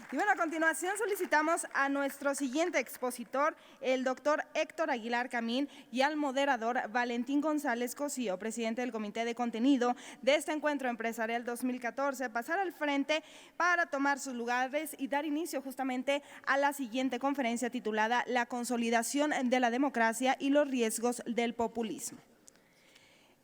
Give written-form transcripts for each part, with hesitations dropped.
Y bueno, a continuación solicitamos a nuestro siguiente expositor, el doctor Héctor Aguilar Camín, y al moderador Valentín González Cosío, presidente del Comité de Contenido de este Encuentro Empresarial 2014, pasar al frente para tomar sus lugares y dar inicio justamente a la siguiente conferencia titulada La consolidación de la democracia y los riesgos del populismo.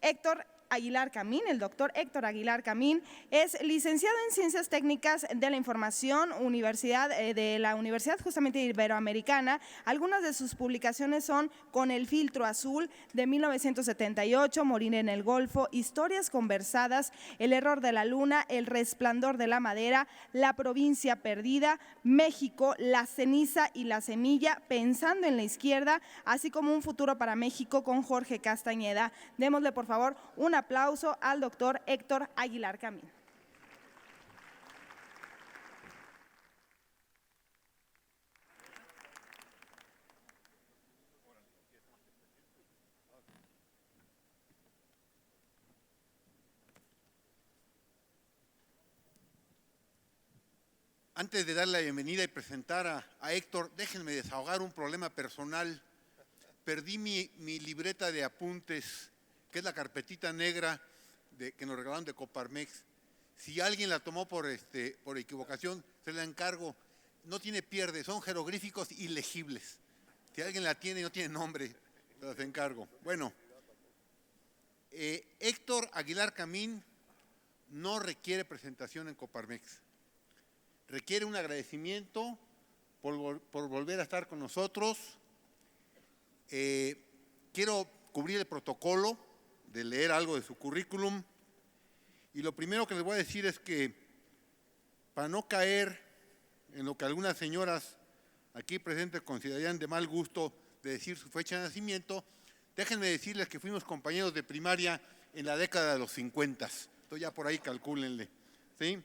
El doctor Héctor Aguilar Camín, es licenciado en Ciencias Técnicas de la Información, de la Universidad justamente Iberoamericana. Algunas de sus publicaciones son Con el filtro azul, de 1978, Morir en el Golfo, Historias conversadas, El error de la luna, El resplandor de la madera, La provincia perdida, México, La ceniza y la semilla, Pensando en la izquierda, así como Un futuro para México con Jorge Castañeda. Démosle por favor un aplauso al doctor Héctor Aguilar Camín. Antes de dar la bienvenida y presentar a Héctor, déjenme desahogar un problema personal. Perdí mi libreta de apuntes, que es la carpetita negra que nos regalaron de Coparmex. Si alguien la tomó por equivocación, se la encargo. No tiene pierde, son jeroglíficos ilegibles. Si alguien la tiene y no tiene nombre, se las encargo. Bueno, Héctor Aguilar Camín no requiere presentación en Coparmex. Requiere un agradecimiento por volver a estar con nosotros. Quiero cubrir el protocolo de leer algo de su currículum. Y lo primero que les voy a decir es que, para no caer en lo que algunas señoras aquí presentes considerarían de mal gusto de decir su fecha de nacimiento, déjenme decirles que fuimos compañeros de primaria en la década de los 50. Entonces ya por ahí calcúlenle, ¿sí?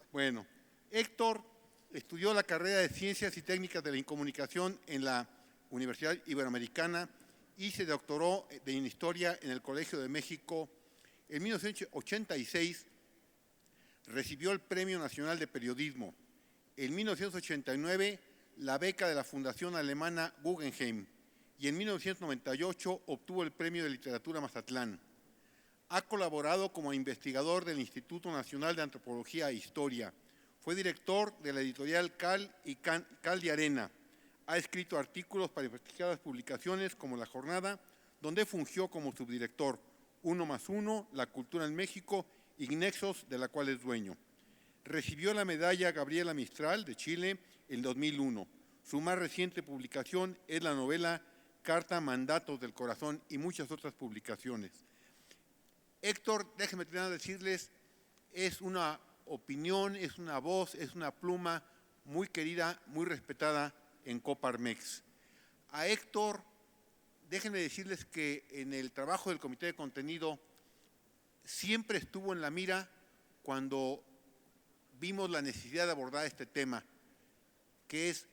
Bueno, Héctor estudió la carrera de Ciencias y Técnicas de la Incomunicación en la Universidad Iberoamericana y se doctoró en Historia en el Colegio de México. En 1986 recibió el Premio Nacional de Periodismo. En 1989 la beca de la Fundación Alemana Guggenheim y en 1998 obtuvo el Premio de Literatura Mazatlán. Ha colaborado como investigador del Instituto Nacional de Antropología e Historia. Fue director de la editorial Cal de Arena. Ha escrito artículos para prestigiadas publicaciones como La Jornada, donde fungió como subdirector. 1+1, La cultura en México y Nexos, de la cual es dueño. Recibió la medalla Gabriela Mistral de Chile en 2001. Su más reciente publicación es la novela Carta Mandatos del Corazón y muchas otras publicaciones. Héctor, déjenme decirles, es una opinión, es una voz, es una pluma muy querida, muy respetada en Coparmex. A Héctor, déjenme decirles que en el trabajo del Comité de Contenido siempre estuvo en la mira cuando vimos la necesidad de abordar este tema, que es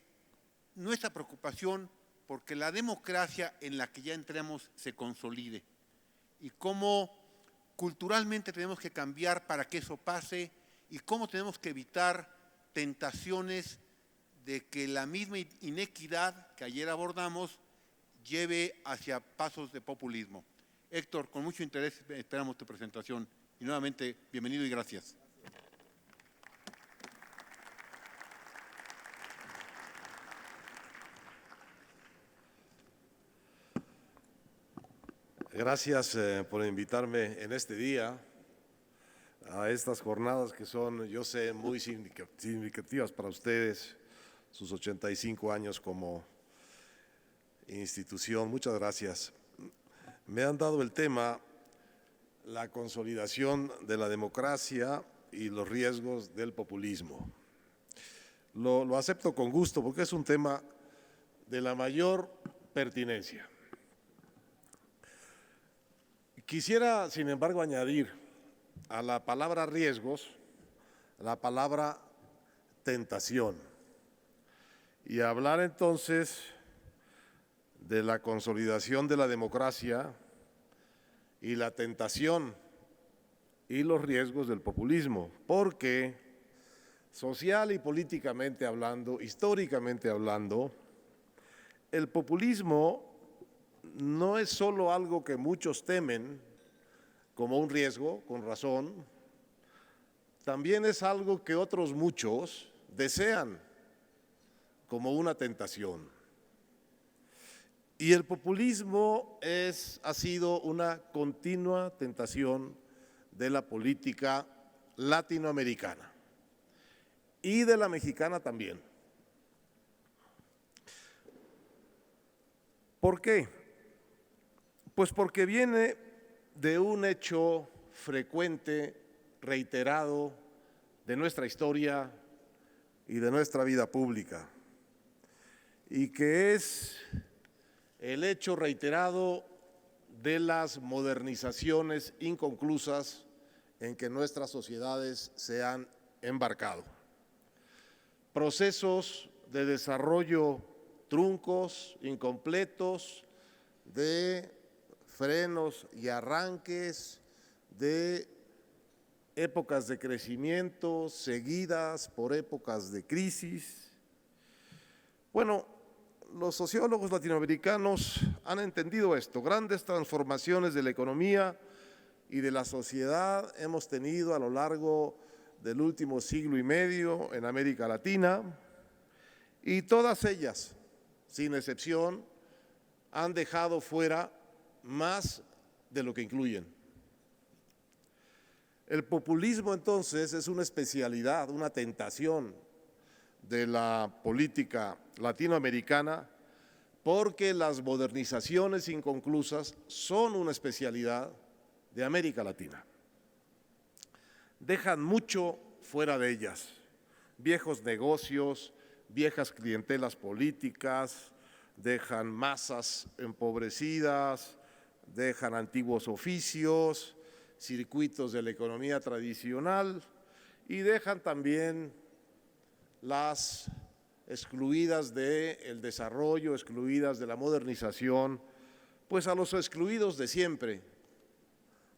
nuestra preocupación porque la democracia en la que ya entramos se consolide y cómo culturalmente tenemos que cambiar para que eso pase y cómo tenemos que evitar tentaciones de que la misma inequidad que ayer abordamos lleve hacia pasos de populismo. Héctor, con mucho interés esperamos tu presentación y nuevamente bienvenido y gracias. Gracias por invitarme en este día a estas jornadas que son, yo sé, muy significativas para ustedes, sus 85 años como institución. Muchas gracias. Me han dado el tema, la consolidación de la democracia y los riesgos del populismo. Lo acepto con gusto porque es un tema de la mayor pertinencia. Quisiera, sin embargo, añadir a la palabra riesgos la palabra tentación y hablar entonces de la consolidación de la democracia y la tentación y los riesgos del populismo, porque Social y políticamente hablando, históricamente hablando, el populismo no es solo algo que muchos temen como un riesgo, con razón, también es algo que otros muchos desean como una tentación. Y el populismo ha sido una continua tentación de la política latinoamericana y de la mexicana también. ¿Por qué? Pues porque viene de un hecho frecuente, reiterado, de nuestra historia y de nuestra vida pública, y que es el hecho reiterado de las modernizaciones inconclusas en que nuestras sociedades se han embarcado. Procesos de desarrollo truncos, incompletos, de frenos y arranques, de épocas de crecimiento seguidas por épocas de crisis. Bueno, los sociólogos latinoamericanos han entendido esto. Grandes transformaciones de la economía y de la sociedad hemos tenido a lo largo del último siglo y medio en América Latina, y todas ellas, sin excepción, han dejado fuera más de lo que incluyen. El populismo, entonces, es una especialidad, una tentación de la política latinoamericana, porque las modernizaciones inconclusas son una especialidad de América Latina. Dejan mucho fuera de ellas: viejos negocios, viejas clientelas políticas, dejan masas empobrecidas, dejan antiguos oficios, circuitos de la economía tradicional, y dejan también las excluidas del desarrollo, excluidas de la modernización, pues a los excluidos de siempre,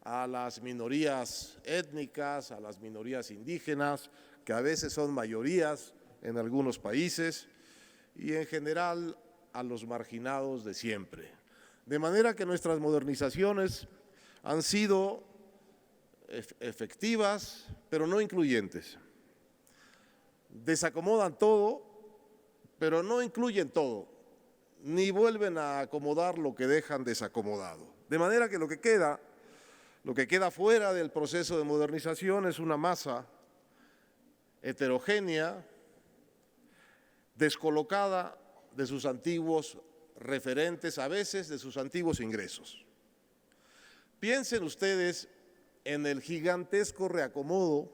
a las minorías étnicas, a las minorías indígenas, que a veces son mayorías en algunos países, y en general a los marginados de siempre. De manera que nuestras modernizaciones han sido efectivas, pero no incluyentes. Desacomodan todo, pero no incluyen todo, ni vuelven a acomodar lo que dejan desacomodado. De manera que lo que queda fuera del proceso de modernización es una masa heterogénea, descolocada de sus antiguos referentes, a veces de sus antiguos ingresos. Piensen ustedes en el gigantesco reacomodo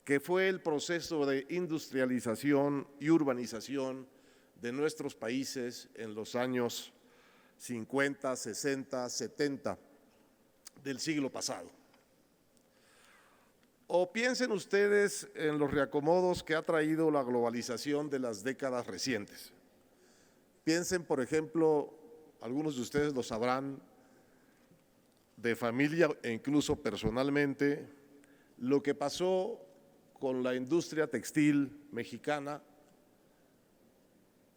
que fue el proceso de industrialización y urbanización de nuestros países en los años 50, 60, 70 del siglo pasado. O piensen ustedes en los reacomodos que ha traído la globalización de las décadas recientes. Piensen, por ejemplo, algunos de ustedes lo sabrán, de familia e incluso personalmente, lo que pasó con la industria textil mexicana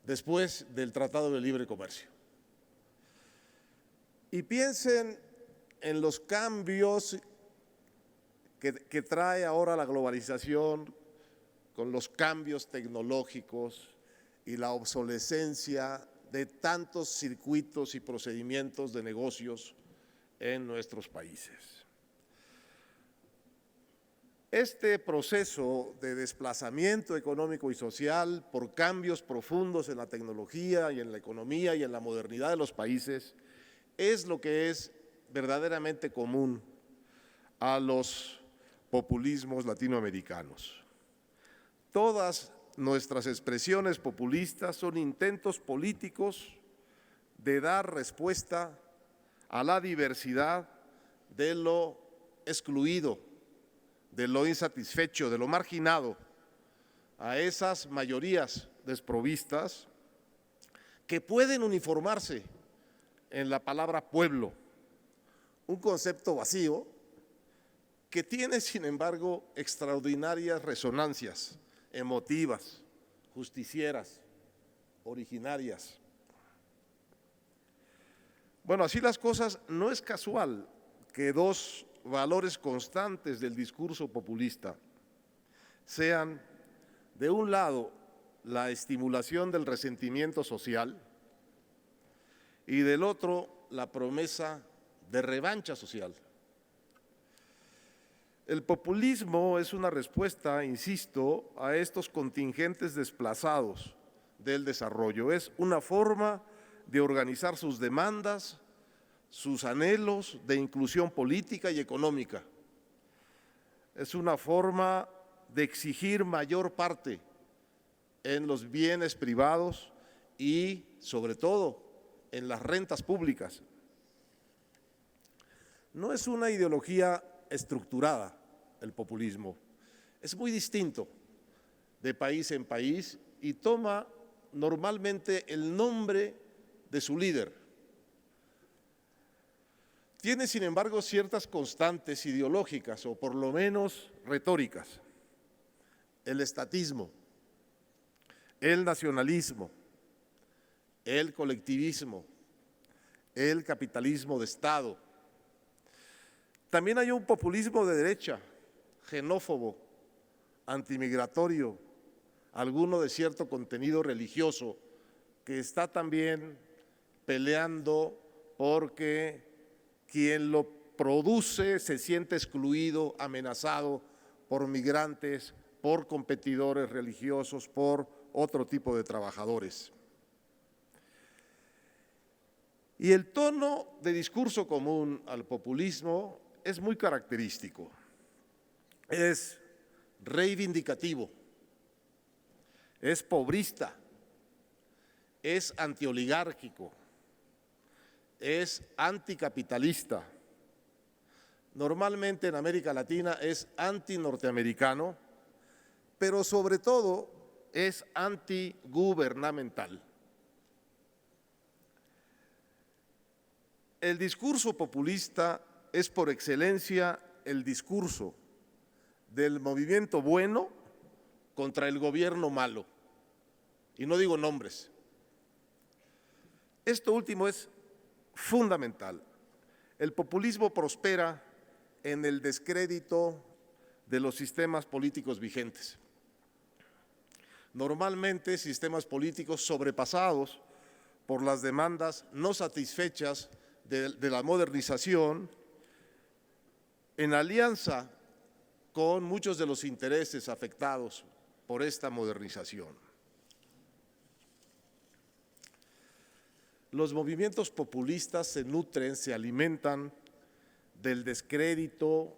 después del Tratado de Libre Comercio. Y piensen en los cambios que trae ahora la globalización, con los cambios tecnológicos y la obsolescencia de tantos circuitos y procedimientos de negocios en nuestros países. Este proceso de desplazamiento económico y social por cambios profundos en la tecnología y en la economía y en la modernidad de los países es lo que es verdaderamente común a los populismos latinoamericanos. Todas nuestras expresiones populistas son intentos políticos de dar respuesta a la diversidad de lo excluido, de lo insatisfecho, de lo marginado, a esas mayorías desprovistas que pueden uniformarse en la palabra pueblo, un concepto vacío que tiene, sin embargo, extraordinarias resonancias emotivas, justicieras, originarias. Bueno, así las cosas, no es casual que dos valores constantes del discurso populista sean, de un lado, la estimulación del resentimiento social y del otro, la promesa de revancha social. El populismo es una respuesta, insisto, a estos contingentes desplazados del desarrollo. Es una forma de organizar sus demandas, sus anhelos de inclusión política y económica. Es una forma de exigir mayor parte en los bienes privados y, sobre todo, en las rentas públicas. No es una ideología estructurada el populismo, es muy distinto de país en país y toma normalmente el nombre de su líder. Tiene, sin embargo, ciertas constantes ideológicas o por lo menos retóricas: el estatismo, el nacionalismo, el colectivismo, el capitalismo de Estado. También hay un populismo de derecha, xenófobo, antimigratorio, alguno de cierto contenido religioso, que está también peleando porque quien lo produce se siente excluido, amenazado por migrantes, por competidores religiosos, por otro tipo de trabajadores. Y el tono de discurso común al populismo es muy característico, es reivindicativo, es pobrista, es antioligárquico, es anticapitalista. Normalmente en América Latina es antinorteamericano, pero sobre todo es antigubernamental. El discurso populista es por excelencia el discurso del movimiento bueno contra el gobierno malo. Y no digo nombres. Esto último es fundamental. El populismo prospera en el descrédito de los sistemas políticos vigentes. Normalmente sistemas políticos sobrepasados por las demandas no satisfechas de la modernización, en alianza con muchos de los intereses afectados por esta modernización. Los movimientos populistas se nutren, se alimentan del descrédito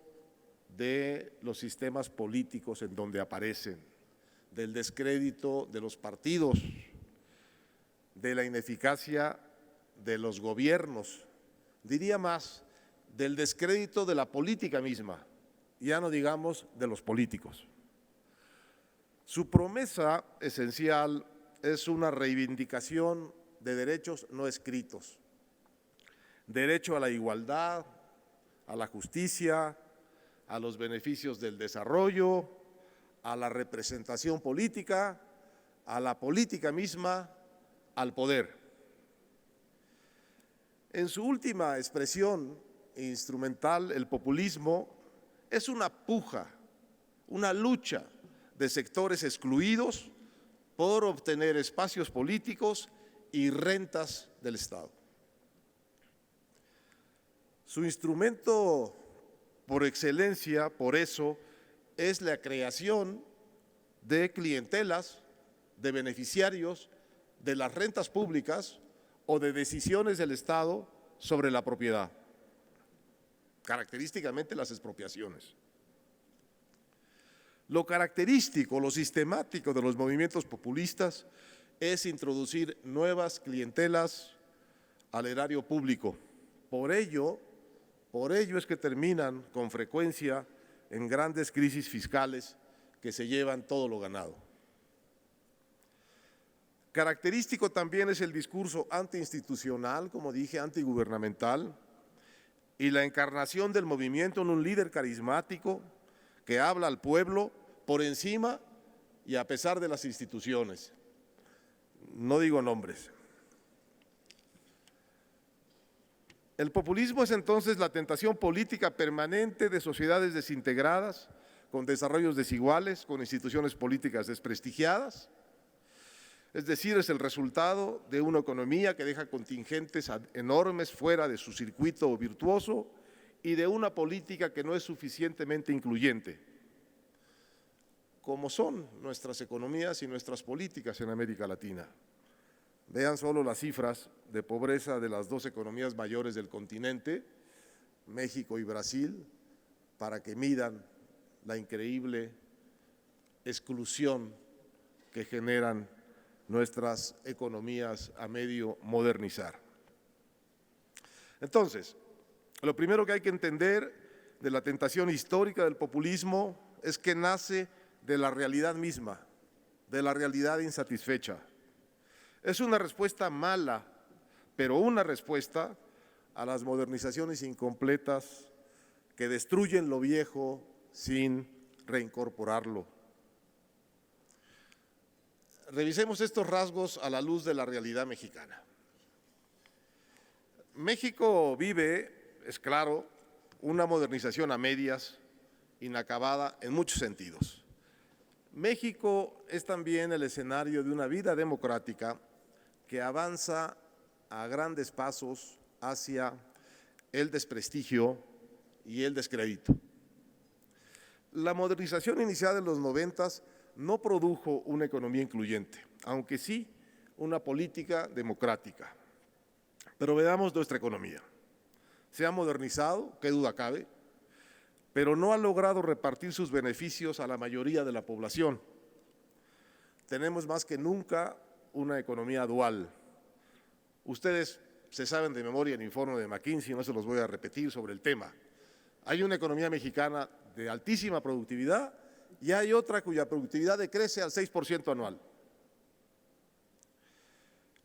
de los sistemas políticos en donde aparecen, del descrédito de los partidos, de la ineficacia de los gobiernos, diría más, del descrédito de la política misma, ya no digamos de los políticos. Su promesa esencial es una reivindicación de derechos no escritos, derecho a la igualdad, a la justicia, a los beneficios del desarrollo, a la representación política, a la política misma, al poder. En su última expresión instrumental, el populismo es una puja, una lucha de sectores excluidos por obtener espacios políticos y rentas del Estado. Su instrumento por excelencia, por eso, es la creación de clientelas, de beneficiarios de las rentas públicas o de decisiones del Estado sobre la propiedad, característicamente las expropiaciones. Lo característico, lo sistemático de los movimientos populistas es introducir nuevas clientelas al erario público. Por ello es que terminan con frecuencia en grandes crisis fiscales que se llevan todo lo ganado. Característico también es el discurso antiinstitucional, como dije, antigubernamental, y la encarnación del movimiento en un líder carismático que habla al pueblo por encima y a pesar de las instituciones. No digo nombres. El populismo es entonces la tentación política permanente de sociedades desintegradas, con desarrollos desiguales, con instituciones políticas desprestigiadas. Es decir, es el resultado de una economía que deja contingentes enormes fuera de su circuito virtuoso y de una política que no es suficientemente incluyente, como son nuestras economías y nuestras políticas en América Latina. Vean solo las cifras de pobreza de las dos economías mayores del continente, México y Brasil, para que midan la increíble exclusión que generan nuestras economías a medio modernizar. Entonces, lo primero que hay que entender de la tentación histórica del populismo es que nace de la realidad misma, de la realidad insatisfecha. Es una respuesta mala, pero una respuesta a las modernizaciones incompletas que destruyen lo viejo sin reincorporarlo. Revisemos estos rasgos a la luz de la realidad mexicana. México vive, es claro, una modernización a medias, inacabada en muchos sentidos. México es también el escenario de una vida democrática que avanza a grandes pasos hacia el desprestigio y el descrédito. La modernización iniciada en los 90 no produjo una economía incluyente, aunque sí una política democrática. Pero veamos nuestra economía. Se ha modernizado, qué duda cabe, pero no ha logrado repartir sus beneficios a la mayoría de la población. Tenemos más que nunca una economía dual. Ustedes se saben de memoria el informe de McKinsey, no se los voy a repetir sobre el tema. Hay una economía mexicana de altísima productividad y hay otra cuya productividad decrece al 6% anual.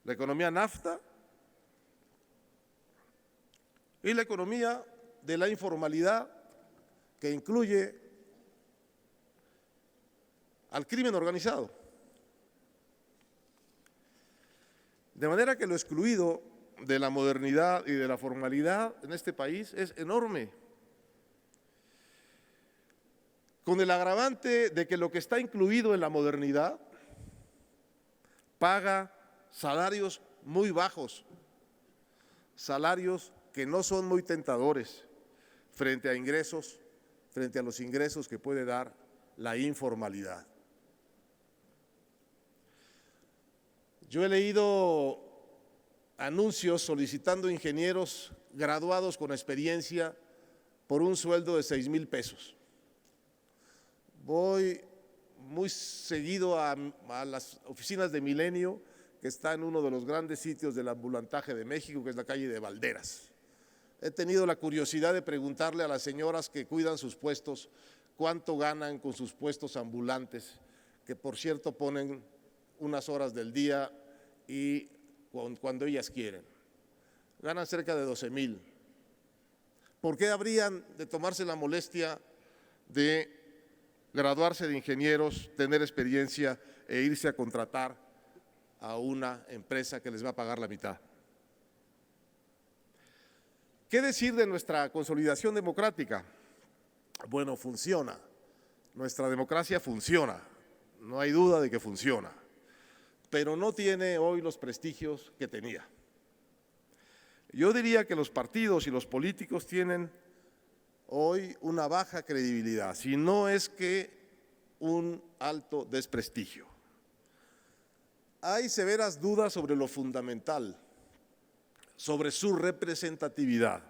La economía NAFTA y la economía de la informalidad, que incluye al crimen organizado. De manera que lo excluido de la modernidad y de la formalidad en este país es enorme, con el agravante de que lo que está incluido en la modernidad paga salarios muy bajos, salarios que no son muy tentadores frente a los ingresos que puede dar la informalidad. Yo he leído anuncios solicitando ingenieros graduados con experiencia por un sueldo de 6,000 pesos. Voy muy seguido a las oficinas de Milenio, que está en uno de los grandes sitios del ambulantaje de México, que es la calle de Valderas. He tenido la curiosidad de preguntarle a las señoras que cuidan sus puestos cuánto ganan con sus puestos ambulantes, que por cierto ponen unas horas del día y cuando ellas quieren. Ganan cerca de 12,000. ¿Por qué habrían de tomarse la molestia de graduarse de ingenieros, tener experiencia e irse a contratar a una empresa que les va a pagar la mitad? ¿Qué decir de nuestra consolidación democrática? Bueno, funciona. Nuestra democracia funciona. No hay duda de que funciona. Pero no tiene hoy los prestigios que tenía. Yo diría que los partidos y los políticos tienen hoy una baja credibilidad, si no es que un alto desprestigio. Hay severas dudas sobre lo fundamental, sobre su representatividad.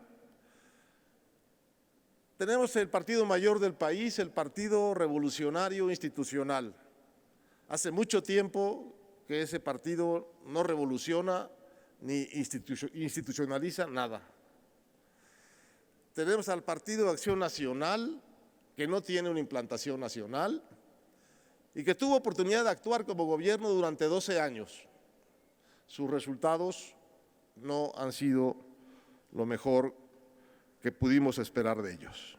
Tenemos el partido mayor del país, el Partido Revolucionario Institucional. Hace mucho tiempo que ese partido no revoluciona ni institucionaliza nada. Tenemos al Partido de Acción Nacional, que no tiene una implantación nacional y que tuvo oportunidad de actuar como gobierno durante 12 años. Sus resultados no han sido lo mejor que pudimos esperar de ellos.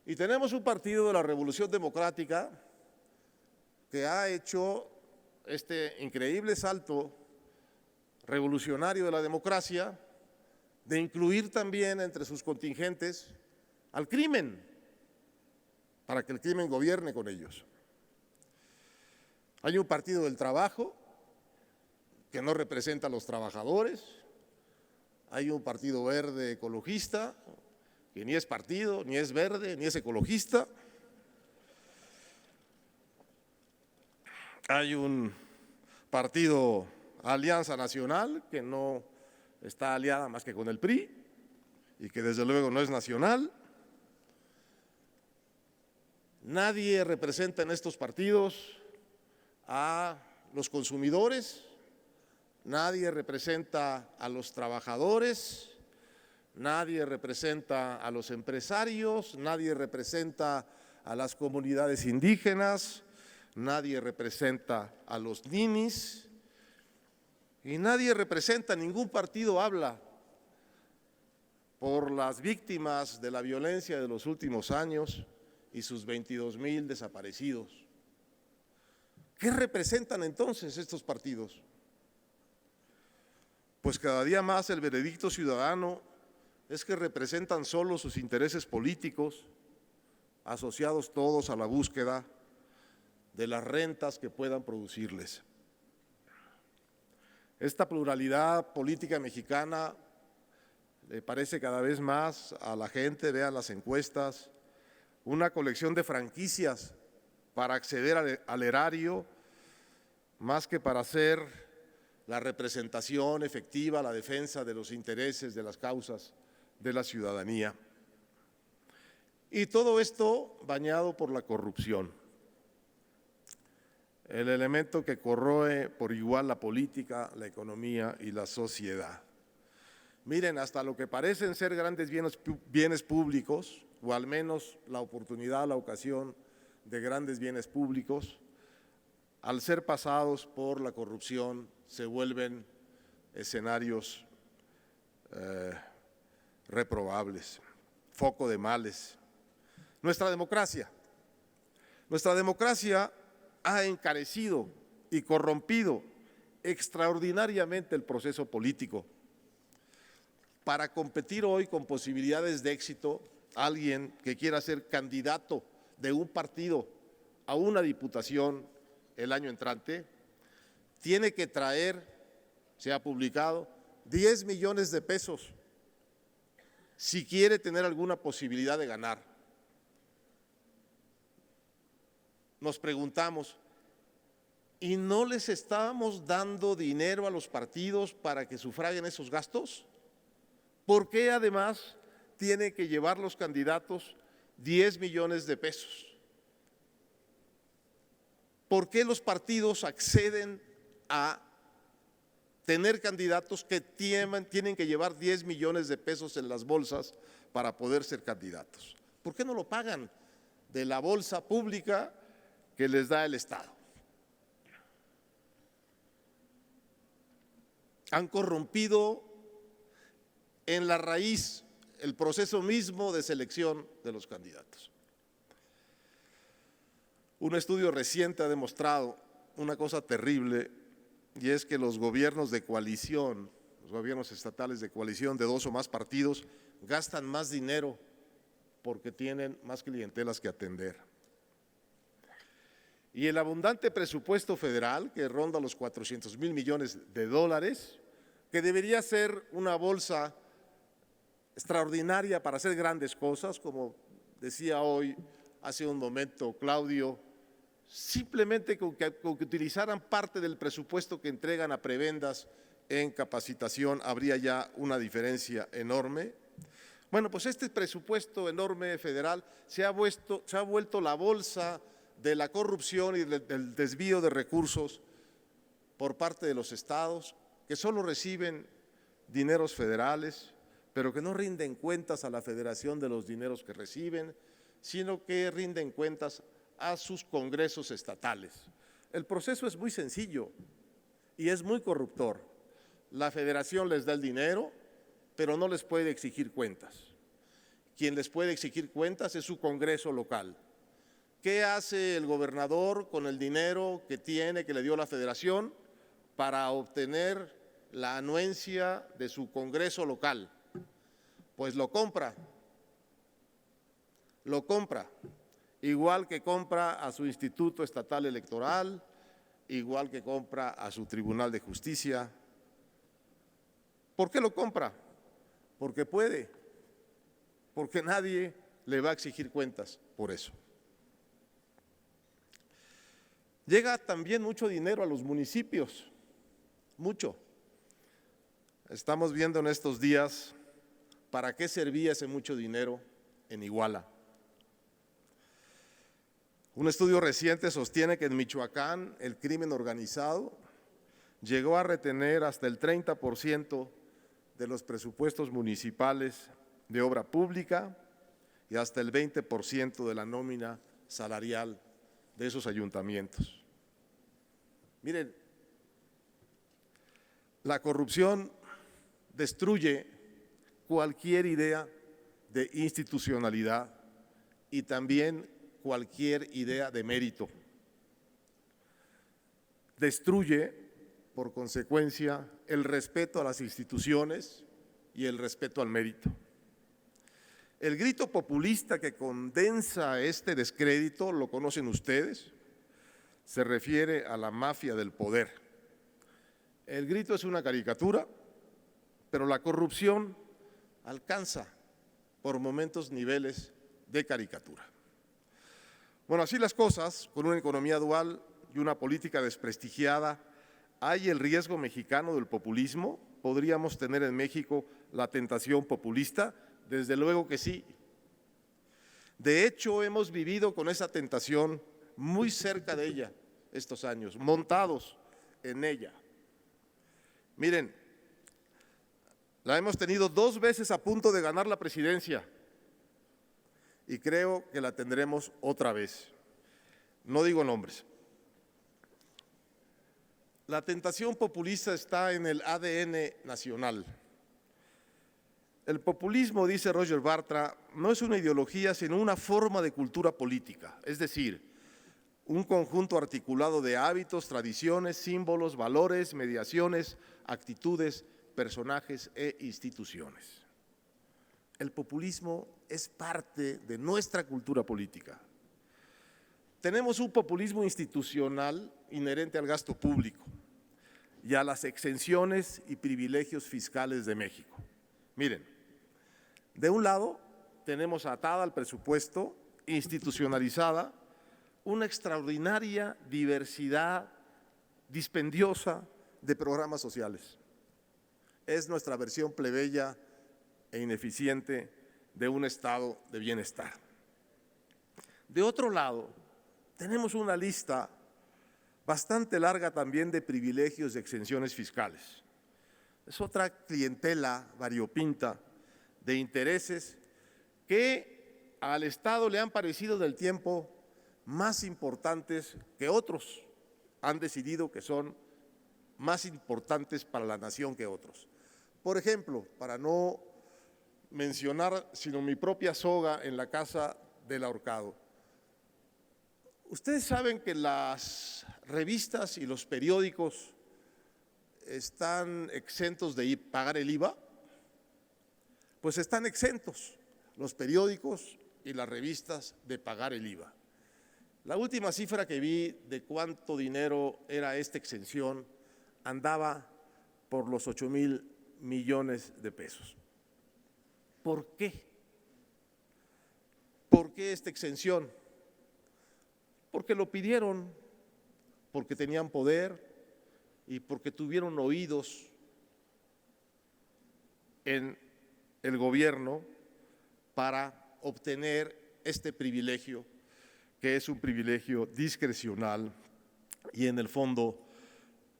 Y tenemos un partido de la Revolución Democrática que ha hecho este increíble salto revolucionario de la democracia, de incluir también entre sus contingentes al crimen, para que el crimen gobierne con ellos. Hay un partido del trabajo que no representa a los trabajadores, hay un partido verde ecologista que ni es partido, ni es verde, ni es ecologista. Hay un partido Alianza Nacional que no está aliada más que con el PRI y que desde luego no es nacional. Nadie representa en estos partidos a los consumidores, nadie representa a los trabajadores, nadie representa a los empresarios, nadie representa a las comunidades indígenas, nadie representa a los ninis y nadie representa, ningún partido habla por las víctimas de la violencia de los últimos años y sus 22,000 desaparecidos. ¿Qué representan entonces estos partidos? Pues cada día más el veredicto ciudadano es que representan solo sus intereses políticos, asociados todos a la búsqueda de las rentas que puedan producirles. Esta pluralidad política mexicana le parece cada vez más a la gente, vean las encuestas, una colección de franquicias para acceder al erario, más que para hacer la representación efectiva, la defensa de los intereses, de las causas de la ciudadanía. Y todo esto bañado por la corrupción, el elemento que corroe por igual la política, la economía y la sociedad. Miren, hasta lo que parecen ser grandes bienes públicos, o al menos la oportunidad, la ocasión de grandes bienes públicos, al ser pasados por la corrupción, se vuelven escenarios reprobables, foco de males. Nuestra democracia ha encarecido y corrompido extraordinariamente el proceso político. Para competir hoy con posibilidades de éxito, alguien que quiera ser candidato de un partido a una diputación el año entrante, tiene que traer, se ha publicado, 10 millones de pesos si quiere tener alguna posibilidad de ganar. Nos preguntamos, ¿y no les estamos dando dinero a los partidos para que sufraguen esos gastos? ¿Por qué además tienen que llevar los candidatos 10 millones de pesos? ¿Por qué los partidos acceden a tener candidatos que tienen que llevar 10 millones de pesos en las bolsas para poder ser candidatos? ¿Por qué no lo pagan de la bolsa pública que les da el Estado? Han corrompido en la raíz el proceso mismo de selección de los candidatos. Un estudio reciente ha demostrado una cosa terrible, y es que los gobiernos de coalición, los gobiernos estatales de coalición de 2 o más partidos, gastan más dinero porque tienen más clientelas que atender. Y el abundante presupuesto federal, que ronda los 400,000 millones de dólares, que debería ser una bolsa extraordinaria para hacer grandes cosas, como decía hoy, hace un momento Claudio, simplemente con que utilizaran parte del presupuesto que entregan a prebendas en capacitación, habría ya una diferencia enorme. Bueno, pues este presupuesto enorme federal se ha vuelto la bolsa de la corrupción y del desvío de recursos por parte de los estados, que solo reciben dineros federales, pero que no rinden cuentas a la federación de los dineros que reciben, sino que rinden cuentas a sus congresos estatales. El proceso es muy sencillo y es muy corruptor. La federación les da el dinero, pero no les puede exigir cuentas. quien les puede exigir cuentas es su Congreso local. ¿Qué hace el gobernador con el dinero que tiene, que le dio la Federación, para obtener la anuencia de su Congreso local? Pues lo compra, igual que compra a su Instituto Estatal Electoral, igual que compra a su Tribunal de Justicia. ¿Por qué lo compra? Porque puede, porque nadie le va a exigir cuentas por eso. Llega también mucho dinero a los municipios, mucho. Estamos viendo en estos días para qué servía ese mucho dinero en Iguala. Un estudio reciente sostiene que en Michoacán el crimen organizado llegó a retener hasta el 30% de los presupuestos municipales de obra pública y hasta el 20% de la nómina salarial de esos ayuntamientos. Miren, la corrupción destruye cualquier idea de institucionalidad y también cualquier idea de mérito. Destruye, por consecuencia, el respeto a las instituciones y el respeto al mérito. El grito populista que condensa este descrédito, lo conocen ustedes, se refiere a la mafia del poder. El grito es una caricatura, pero la corrupción alcanza por momentos niveles de caricatura. Bueno, así las cosas, con una economía dual y una política desprestigiada, ¿hay el riesgo mexicano del populismo? ¿Podríamos tener en México la tentación populista? Desde luego que sí. De hecho, hemos vivido con esa tentación muy cerca de ella estos años, montados en ella. Miren, la hemos tenido 2 veces a punto de ganar la presidencia y creo que la tendremos otra vez. No digo nombres. La tentación populista está en el ADN nacional. El populismo, dice Roger Bartra, no es una ideología, sino una forma de cultura política, es decir, un conjunto articulado de hábitos, tradiciones, símbolos, valores, mediaciones, actitudes, personajes e instituciones. El populismo es parte de nuestra cultura política. Tenemos un populismo institucional inherente al gasto público y a las exenciones y privilegios fiscales de México. Miren, de un lado tenemos atada al presupuesto, institucionalizada, una extraordinaria diversidad dispendiosa de programas sociales. Es nuestra versión plebeya e ineficiente de un estado de bienestar. De otro lado, tenemos una lista bastante larga también de privilegios y exenciones fiscales. Es otra clientela variopinta de intereses que al Estado le han parecido del tiempo más importantes que otros, han decidido que son más importantes para la nación que otros. Por ejemplo, para no mencionar sino mi propia soga en la casa del ahorcado. Ustedes saben que las revistas y los periódicos están exentos de pagar el IVA. Pues están exentos los periódicos y las revistas de pagar el IVA. La última cifra que vi de cuánto dinero era esta exención andaba por los 8,000 millones de pesos. ¿Por qué? ¿Por qué esta exención? Porque lo pidieron, porque tenían poder y porque tuvieron oídos en el gobierno para obtener este privilegio, que es un privilegio discrecional y en el fondo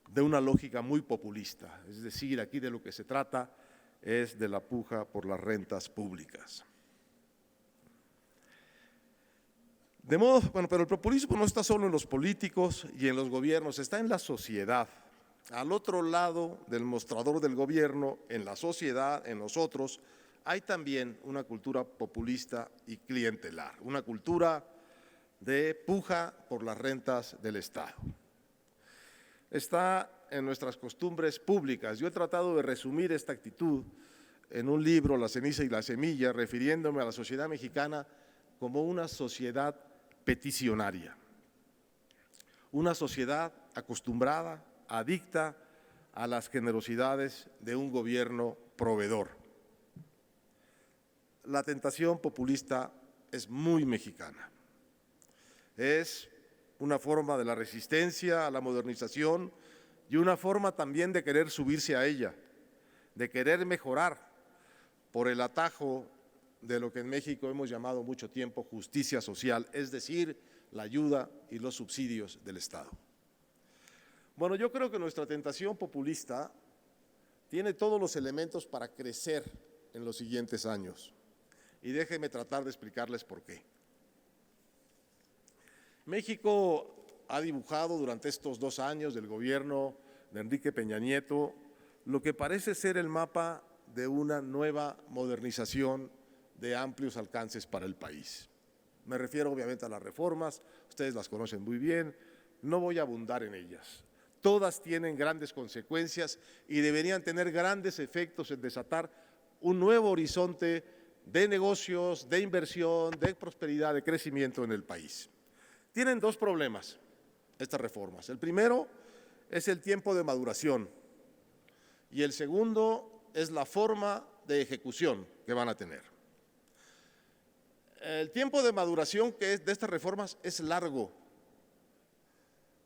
de una lógica muy populista. Es decir, aquí de lo que se trata es de la puja por las rentas públicas. De modo, bueno, pero el populismo no está solo en los políticos y en los gobiernos, está en la sociedad. Al otro lado del mostrador del gobierno, en la sociedad, en nosotros, hay también una cultura populista y clientelar, una cultura de puja por las rentas del Estado. Está en nuestras costumbres públicas. Yo he tratado de resumir esta actitud en un libro, La ceniza y la semilla, refiriéndome a la sociedad mexicana como una sociedad peticionaria, una sociedad acostumbrada, adicta a las generosidades de un gobierno proveedor. La tentación populista es muy mexicana. Es una forma de la resistencia a la modernización y una forma también de querer subirse a ella, de querer mejorar por el atajo de lo que en México hemos llamado mucho tiempo justicia social, es decir, la ayuda y los subsidios del Estado. Bueno, yo creo que nuestra tentación populista tiene todos los elementos para crecer en los siguientes años. Y déjenme tratar de explicarles por qué. México ha dibujado durante estos 2 años del gobierno de Enrique Peña Nieto lo que parece ser el mapa de una nueva modernización de amplios alcances para el país. Me refiero obviamente a las reformas, ustedes las conocen muy bien, no voy a abundar en ellas. Todas tienen grandes consecuencias y deberían tener grandes efectos en desatar un nuevo horizonte de negocios, de inversión, de prosperidad, de crecimiento en el país. Tienen 2 problemas estas reformas. El primero es el tiempo de maduración y el segundo es la forma de ejecución que van a tener. El tiempo de maduración que es de estas reformas es largo,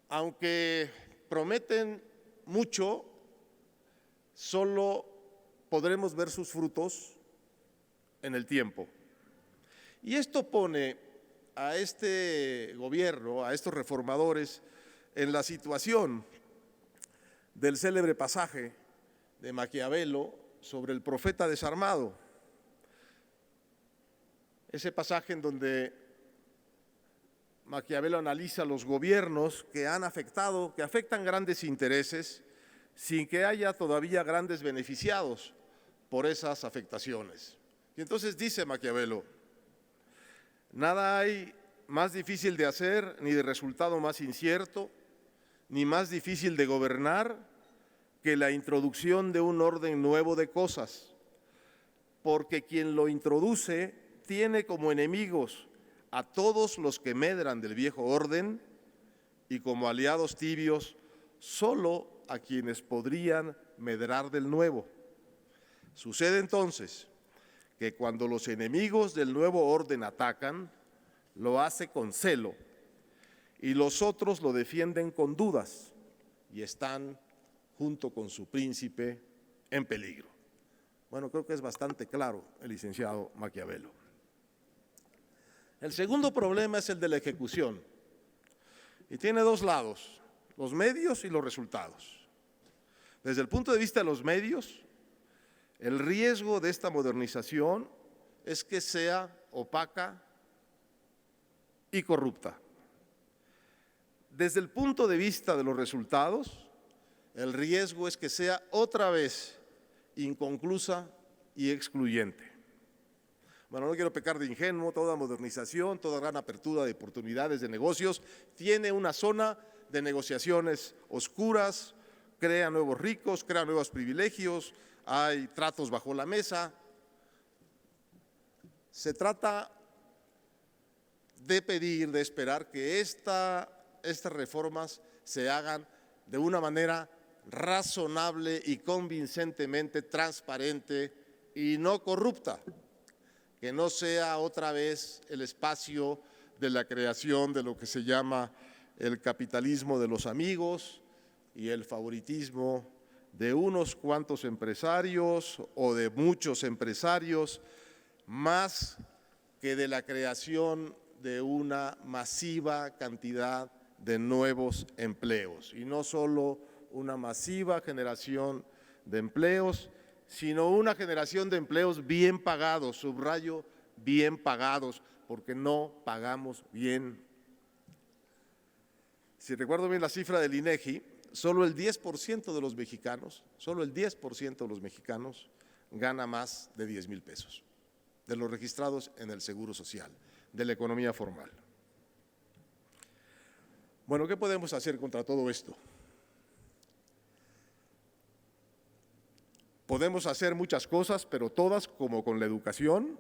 aunque prometen mucho, solo podremos ver sus frutos en el tiempo. Y esto pone a este gobierno, a estos reformadores, en la situación del célebre pasaje de Maquiavelo sobre el profeta desarmado. Ese pasaje en donde Maquiavelo analiza los gobiernos que afectan grandes intereses sin que haya todavía grandes beneficiados por esas afectaciones. Y entonces dice Maquiavelo: nada hay más difícil de hacer, ni de resultado más incierto, ni más difícil de gobernar que la introducción de un orden nuevo de cosas, porque quien lo introduce tiene como enemigos a todos los que medran del viejo orden y como aliados tibios solo a quienes podrían medrar del nuevo. Sucede entonces que cuando los enemigos del nuevo orden atacan, lo hace con celo y los otros lo defienden con dudas y están junto con su príncipe en peligro. Bueno, creo que es bastante claro el licenciado Maquiavelo. El segundo problema es el de la ejecución y tiene 2 lados, los medios y los resultados. Desde el punto de vista de los medios, el riesgo de esta modernización es que sea opaca y corrupta. Desde el punto de vista de los resultados, el riesgo es que sea otra vez inconclusa y excluyente. Bueno, no quiero pecar de ingenuo, toda modernización, toda gran apertura de oportunidades de negocios tiene una zona de negociaciones oscuras, crea nuevos ricos, crea nuevos privilegios, hay tratos bajo la mesa. Se trata de pedir, de esperar que estas reformas se hagan de una manera razonable y convincentemente transparente y no corrupta, que no sea otra vez el espacio de la creación de lo que se llama el capitalismo de los amigos y el favoritismo de unos cuantos empresarios o de muchos empresarios, más que de la creación de una masiva cantidad de nuevos empleos, y no solo una masiva generación de empleos, sino una generación de empleos bien pagados, subrayo, bien pagados, porque no pagamos bien. Si recuerdo bien la cifra del INEGI, solo el 10% de los mexicanos, gana más de 10,000 pesos, de los registrados en el Seguro Social, de la economía formal. Bueno, ¿qué podemos hacer contra todo esto? Podemos hacer muchas cosas, pero todas, como con la educación,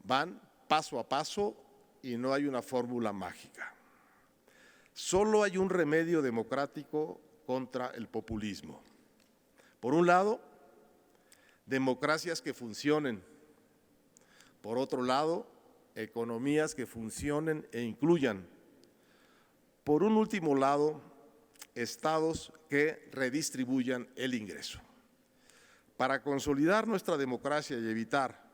van paso a paso y no hay una fórmula mágica. Solo hay un remedio democrático contra el populismo. Por un lado, democracias que funcionen. Por otro lado, economías que funcionen e incluyan. Por un último lado, estados que redistribuyan el ingreso. Para consolidar nuestra democracia y evitar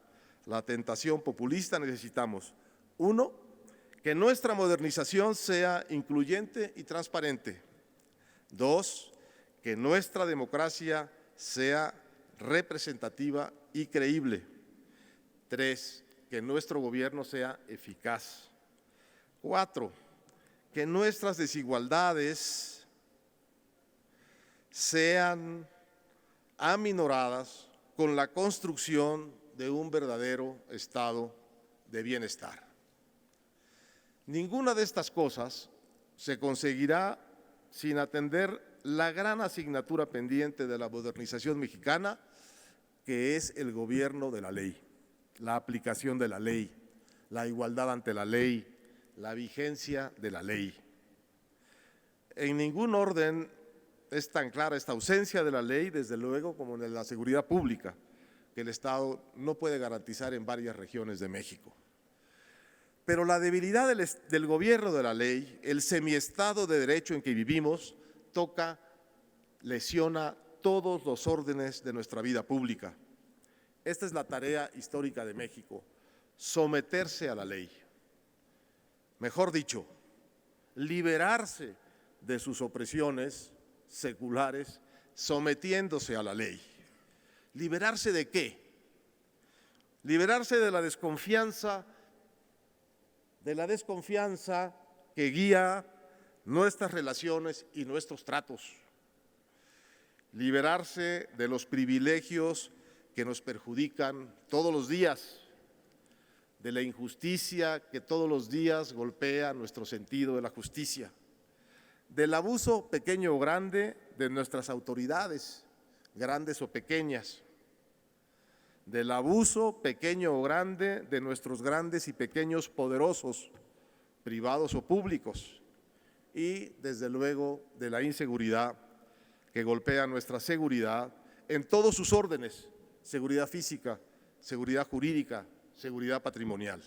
la tentación populista necesitamos, uno, que nuestra modernización sea incluyente y transparente. Dos, que nuestra democracia sea representativa y creíble. Tres, que nuestro gobierno sea eficaz. Cuatro, que nuestras desigualdades sean aminoradas con la construcción de un verdadero estado de bienestar. Ninguna de estas cosas se conseguirá sin atender la gran asignatura pendiente de la modernización mexicana, que es el gobierno de la ley, la aplicación de la ley, la igualdad ante la ley, la vigencia de la ley. En ningún orden es tan clara esta ausencia de la ley, desde luego, como en la seguridad pública, que el Estado no puede garantizar en varias regiones de México. Pero la debilidad del gobierno de la ley, el semiestado de derecho en que vivimos, lesiona todos los órdenes de nuestra vida pública. Esta es la tarea histórica de México, someterse a la ley. Mejor dicho, liberarse de sus opresiones seculares, sometiéndose a la ley. ¿Liberarse de qué? Liberarse de la desconfianza que guía nuestras relaciones y nuestros tratos. Liberarse de los privilegios que nos perjudican todos los días, de la injusticia que todos los días golpea nuestro sentido de la justicia, del abuso pequeño o grande de nuestras autoridades, grandes o pequeñas, del abuso pequeño o grande de nuestros grandes y pequeños poderosos, privados o públicos, y desde luego de la inseguridad que golpea nuestra seguridad en todos sus órdenes: seguridad física, seguridad jurídica, seguridad patrimonial.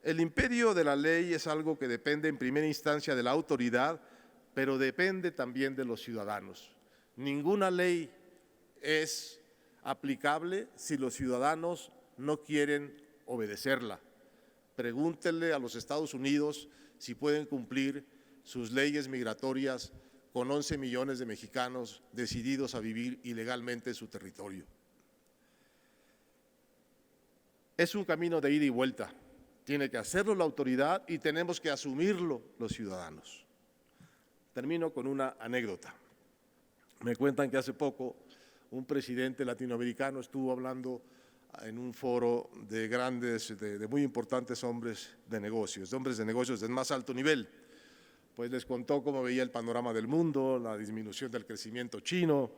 El imperio de la ley es algo que depende en primera instancia de la autoridad, pero depende también de los ciudadanos. Ninguna ley es aplicable si los ciudadanos no quieren obedecerla. Pregúntenle a los Estados Unidos si pueden cumplir sus leyes migratorias con 11 millones de mexicanos decididos a vivir ilegalmente en su territorio. Es un camino de ida y vuelta. Tiene que hacerlo la autoridad y tenemos que asumirlo los ciudadanos. Termino con una anécdota. Me cuentan que hace poco un presidente latinoamericano estuvo hablando en un foro de de muy importantes hombres de negocios del más alto nivel. Pues les contó cómo veía el panorama del mundo, la disminución del crecimiento chino,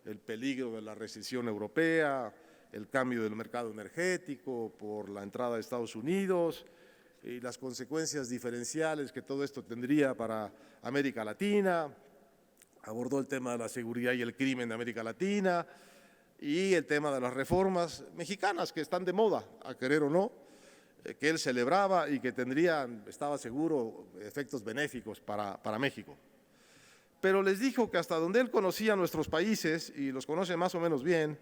el peligro de la recesión europea, el cambio del mercado energético por la entrada de Estados Unidos y las consecuencias diferenciales que todo esto tendría para América Latina. Abordó el tema de la seguridad y el crimen de América Latina y el tema de las reformas mexicanas que están de moda, a querer o no, que él celebraba y que tendrían, estaba seguro, efectos benéficos para México. Pero les dijo que hasta donde él conocía nuestros países, y los conoce más o menos bien,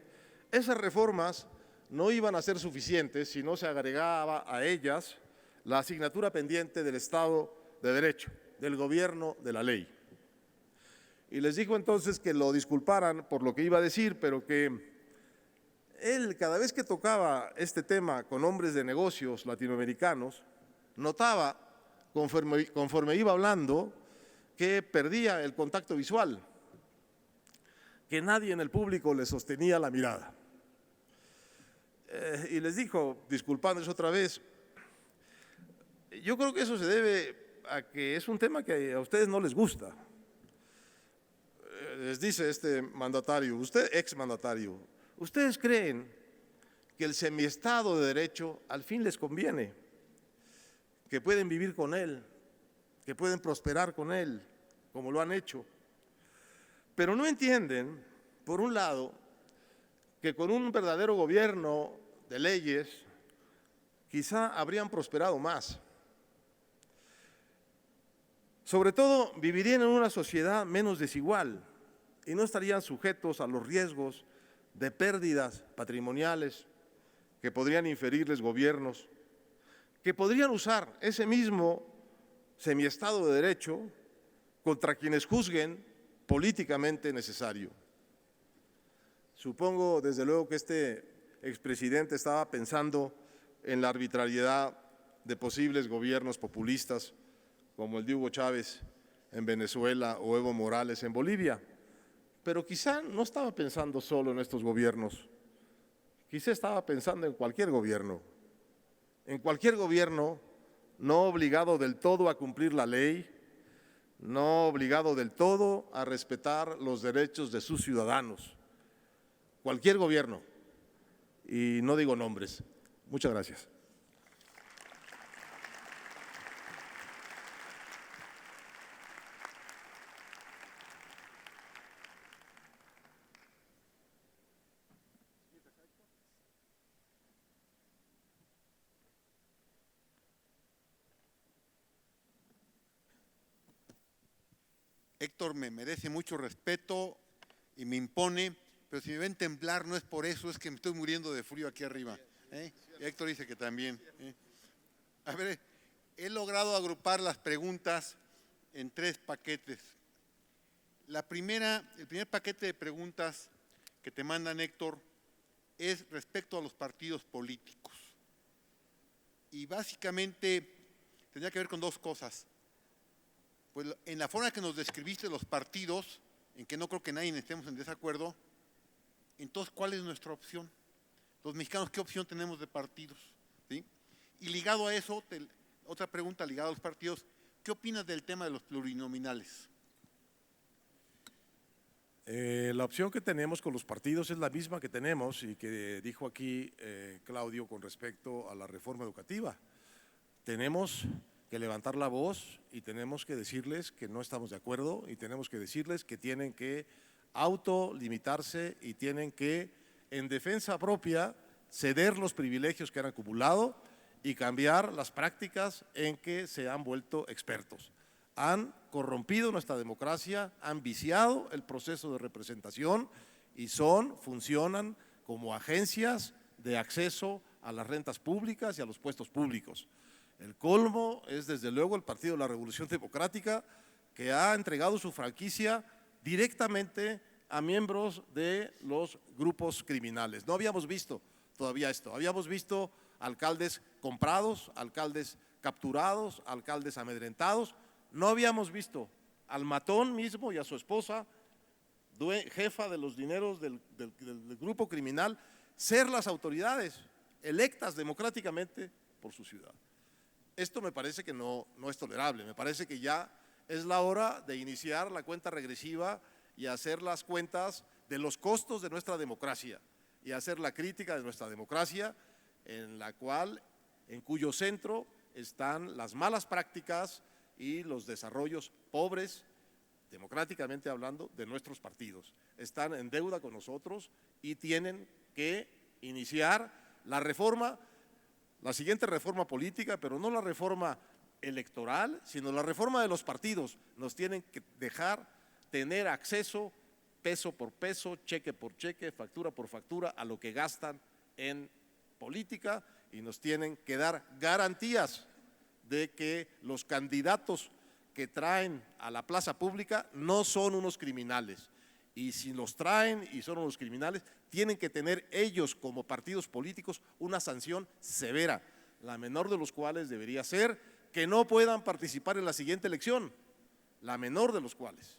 esas reformas no iban a ser suficientes si no se agregaba a ellas la asignatura pendiente del Estado de Derecho, del gobierno de la ley. Y les dijo entonces que lo disculparan por lo que iba a decir, pero que él, cada vez que tocaba este tema con hombres de negocios latinoamericanos, notaba, conforme iba hablando, que perdía el contacto visual. que nadie en el público le sostenía la mirada. Y les dijo, disculpándoles otra vez, yo creo que eso se debe a que es un tema que a ustedes no les gusta. Les dice este mandatario, ex mandatario, ¿ustedes creen que el semiestado de derecho al fin les conviene? Que pueden vivir con él, que pueden prosperar con él, como lo han hecho. Pero no entienden, por un lado, que con un verdadero gobierno de leyes quizá habrían prosperado más. Sobre todo, vivirían en una sociedad menos desigual y no estarían sujetos a los riesgos de pérdidas patrimoniales que podrían inferirles gobiernos, que podrían usar ese mismo semiestado de derecho contra quienes juzguen políticamente necesario. Supongo, desde luego, que este expresidente estaba pensando en la arbitrariedad de posibles gobiernos populistas como el de Hugo Chávez en Venezuela o Evo Morales en Bolivia, pero quizá no estaba pensando solo en estos gobiernos, quizá estaba pensando en cualquier gobierno no obligado del todo a cumplir la ley, no obligado del todo a respetar los derechos de sus ciudadanos. Cualquier gobierno, y no digo nombres. Muchas gracias. Héctor me merece mucho respeto y me impone, pero si me ven temblar no es por eso, es que me estoy muriendo de frío aquí arriba. Héctor dice que también. A ver, he logrado agrupar las preguntas en 3 paquetes. El primer paquete de preguntas que te mandan, Héctor, es respecto a los partidos políticos. Y básicamente tendría que ver con 2 cosas. Pues en la forma que nos describiste los partidos, en que no creo que nadie estemos en desacuerdo, entonces, ¿cuál es nuestra opción? Los mexicanos, ¿qué opción tenemos de partidos? ¿Sí? Y ligado a eso, otra pregunta ligada a los partidos, ¿qué opinas del tema de los plurinominales? La opción que tenemos con los partidos es la misma que tenemos y que dijo aquí Claudio con respecto a la reforma educativa. Tenemos que levantar la voz y tenemos que decirles que no estamos de acuerdo y tenemos que decirles que tienen que autolimitarse y tienen que, en defensa propia, ceder los privilegios que han acumulado y cambiar las prácticas en que se han vuelto expertos. Han corrompido nuestra democracia, han viciado el proceso de representación y funcionan como agencias de acceso a las rentas públicas y a los puestos públicos. El colmo es, desde luego, el Partido de la Revolución Democrática, que ha entregado su franquicia directamente a miembros de los grupos criminales. No habíamos visto todavía esto. Habíamos visto alcaldes comprados, alcaldes capturados, alcaldes amedrentados. No habíamos visto al matón mismo y a su esposa, jefa de los dineros del grupo criminal, ser las autoridades electas democráticamente por su ciudad. Esto me parece que no es tolerable, me parece que ya es la hora de iniciar la cuenta regresiva y hacer las cuentas de los costos de nuestra democracia y hacer la crítica de nuestra democracia en cuyo centro están las malas prácticas y los desarrollos pobres, democráticamente hablando, de nuestros partidos. Están en deuda con nosotros y tienen que iniciar la reforma, la siguiente reforma política, pero no la reforma electoral, sino la reforma de los partidos. Nos tienen que dejar tener acceso peso por peso, cheque por cheque, factura por factura a lo que gastan en política y nos tienen que dar garantías de que los candidatos que traen a la plaza pública no son unos criminales. Y si los traen y son unos criminales, tienen que tener ellos como partidos políticos una sanción severa, la menor de los cuales debería ser que no puedan participar en la siguiente elección, la menor de los cuales.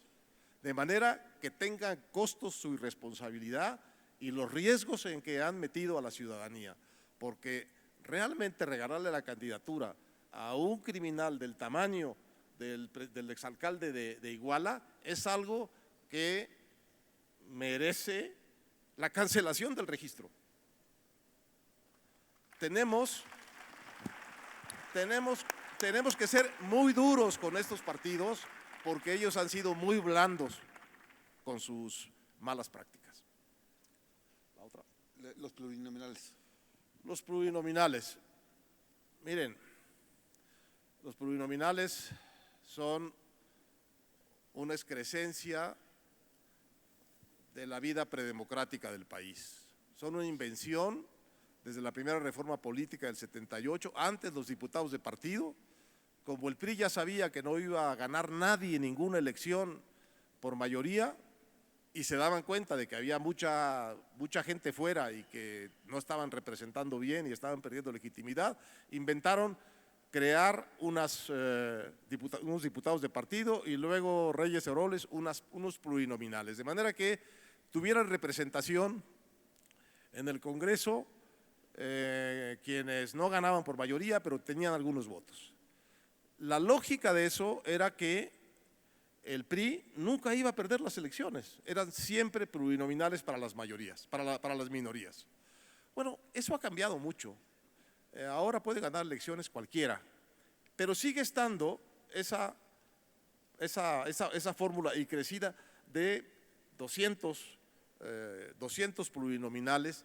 de manera que tengan costos su irresponsabilidad y los riesgos en que han metido a la ciudadanía, porque realmente regalarle la candidatura a un criminal del tamaño del exalcalde de Iguala es algo que merece la cancelación del registro. Tenemos que ser muy duros con estos partidos porque ellos han sido muy blandos con sus malas prácticas. La otra. Los plurinominales. Los plurinominales. Miren, los plurinominales son una excrescencia de la vida predemocrática del país. Son una invención desde la primera reforma política del 78, antes los diputados de partido, como el PRI ya sabía que no iba a ganar nadie en ninguna elección por mayoría y se daban cuenta de que había mucha gente fuera y que no estaban representando bien y estaban perdiendo legitimidad, inventaron crear unos diputados de partido y luego Reyes Heroles unos plurinominales, de manera que tuvieran representación en el Congreso quienes no ganaban por mayoría, pero tenían algunos votos. La lógica de eso era que el PRI nunca iba a perder las elecciones, eran siempre plurinominales para las mayorías, para las minorías. Bueno, eso ha cambiado mucho. Ahora puede ganar elecciones cualquiera, pero sigue estando esa fórmula y crecida de 200 plurinominales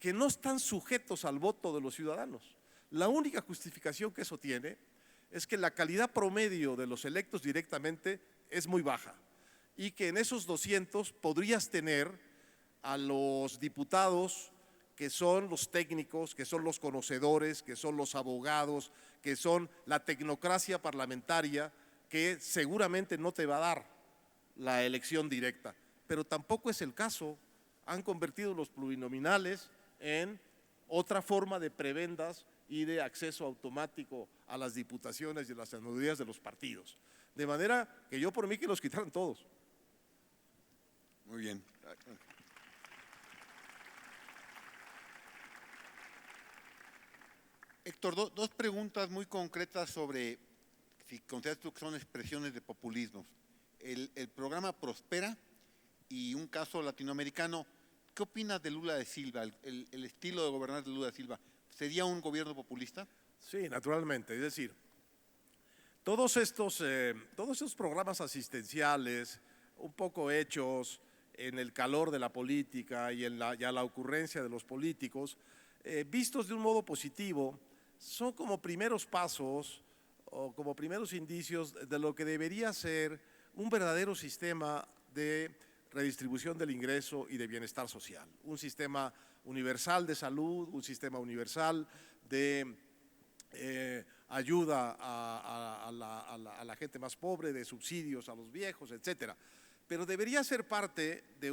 que no están sujetos al voto de los ciudadanos. La única justificación que eso tiene es que la calidad promedio de los electos directamente es muy baja y que en esos 200 podrías tener a los diputados que son los técnicos, que son los conocedores, que son los abogados, que son la tecnocracia parlamentaria, que seguramente no te va a dar la elección directa. Pero tampoco es el caso. Han convertido los plurinominales en otra forma de prebendas y de acceso automático a las diputaciones y las senadurías de los partidos. De manera que yo por mí que los quitaran todos. Muy bien. Héctor, dos preguntas muy concretas sobre si consideras tú que son expresiones de populismo. El programa Prospera y un caso latinoamericano. ¿Qué opinas de Lula da Silva, el estilo de gobernar de Lula da Silva? ¿Sería un gobierno populista? Sí, naturalmente. Es decir, todos estos programas asistenciales, un poco hechos en el calor de la política y a la ocurrencia de los políticos, vistos de un modo positivo, son como primeros pasos o como primeros indicios de lo que debería ser un verdadero sistema de redistribución del ingreso y de bienestar social. Un sistema universal de salud, un sistema universal de ayuda a la gente más pobre, de subsidios a los viejos, etcétera. Pero debería ser parte de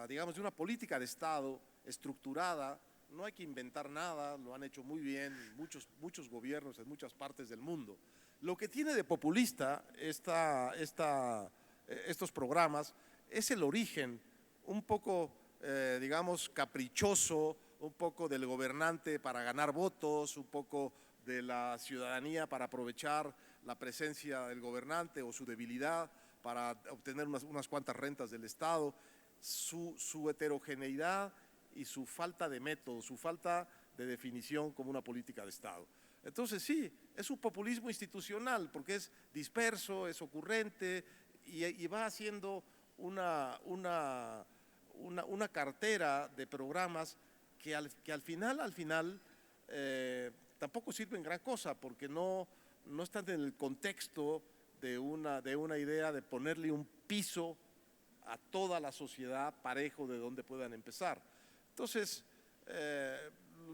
digamos, de una política de Estado estructurada. No hay que inventar nada, lo han hecho muy bien muchos gobiernos en muchas partes del mundo. Lo que tiene de populista estos programas es el origen un poco, digamos, caprichoso, un poco del gobernante para ganar votos, un poco de la ciudadanía para aprovechar la presencia del gobernante o su debilidad para obtener unas cuantas rentas del Estado, su heterogeneidad y su falta de método, su falta de definición como una política de Estado. Entonces sí, es un populismo institucional porque es disperso, es ocurrente y va haciendo una cartera de programas que al final tampoco sirven gran cosa porque no están en el contexto de una idea de ponerle un piso a toda la sociedad parejo de donde puedan empezar. Entonces,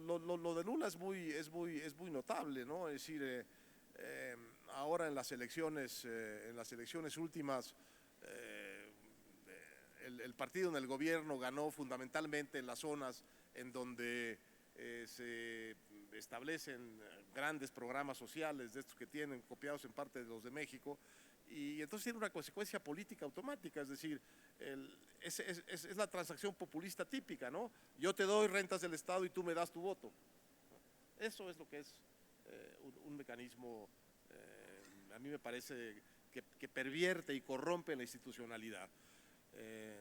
lo de Lula es muy notable, ¿no? Es decir, ahora en las elecciones últimas, el partido en el gobierno ganó fundamentalmente en las zonas en donde se establecen grandes programas sociales de estos que tienen, copiados en parte de los de México, y entonces tiene una consecuencia política automática, es decir, es la transacción populista típica, ¿no? Yo te doy rentas del Estado y tú me das tu voto. Eso es lo que es un mecanismo, a mí me parece que pervierte y corrompe la institucionalidad.